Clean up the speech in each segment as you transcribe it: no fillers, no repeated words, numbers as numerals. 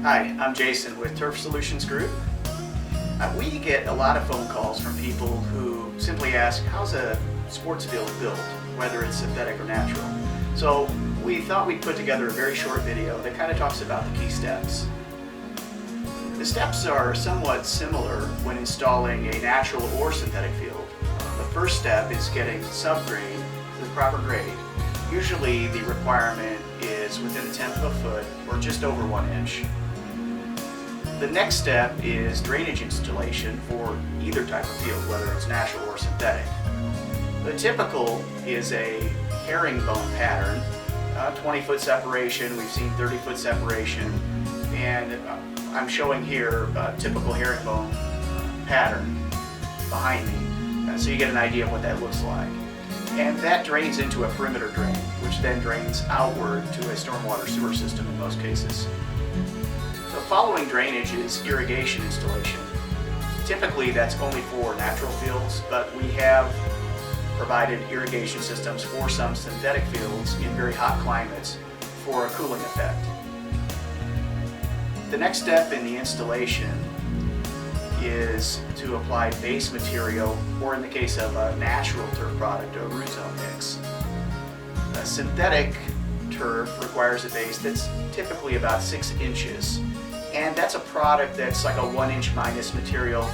Hi, I'm Jason with Turf Solutions Group. We get a lot of phone calls from people who simply ask, how's a sports field built, whether it's synthetic or natural? So we thought we'd put together a very short video that kind of talks about the key steps. The steps are somewhat similar when installing a natural or synthetic field. The first step is getting subgrade to the proper grade. Usually the requirement is within a tenth of a foot or just over 1 inch. The next step is drainage installation for either type of field, whether it's natural or synthetic. The typical is a herringbone pattern, 20-foot separation. We've seen 30-foot separation, and I'm showing here a typical herringbone pattern behind me, so you get an idea of what that looks like. And that drains into a perimeter drain, which then drains outward to a stormwater sewer system in most cases. The following drainage is irrigation installation. Typically that's only for natural fields, but we have provided irrigation systems for some synthetic fields in very hot climates for a cooling effect. The next step in the installation is to apply base material, or in the case of a natural turf product, a root zone mix. A synthetic turf requires a base that's typically about 6 inches. And that's a product that's like a 1-inch minus material,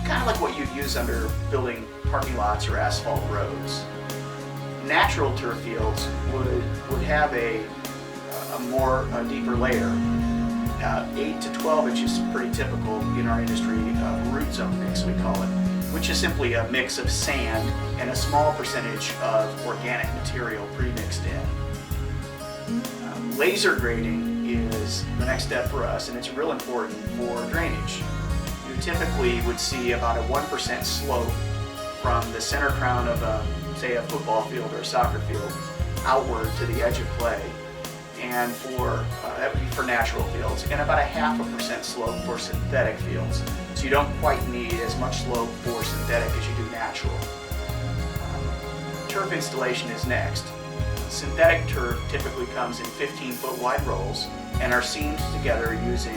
kind of like what you'd use under building parking lots or asphalt roads. Natural turf fields would have a deeper layer. 8 to 12 inches is pretty typical in our industry. Root zone mix, we call it, which is simply a mix of sand and a small percentage of organic material pre-mixed in. Laser grading is the next step for us, and it's real important for drainage. You typically would see about a 1% slope from the center crown of say a football field or a soccer field outward to the edge of play, and that would be for natural fields, and about a 0.5% slope for synthetic fields. So you don't quite need as much slope for synthetic as you do natural. Turf installation is next. Synthetic turf typically comes in 15-foot wide rolls and are seamed together using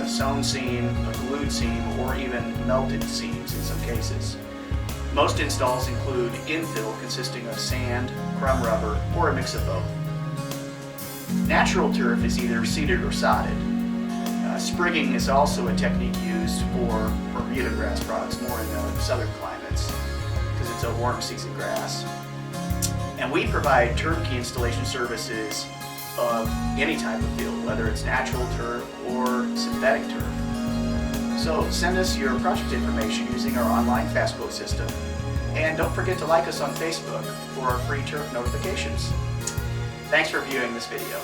a sewn seam, a glued seam, or even melted seams in some cases. Most installs include infill consisting of sand, crumb rubber, or a mix of both. Natural turf is either seeded or sodded. Sprigging is also a technique used for Bermuda grass products, more in the southern climates, because it's a warm season grass. And we provide turnkey installation services of any type of field, whether it's natural turf or synthetic turf. So send us your project information using our online fast quote system. And don't forget to like us on Facebook for our free turf notifications. Thanks for viewing this video.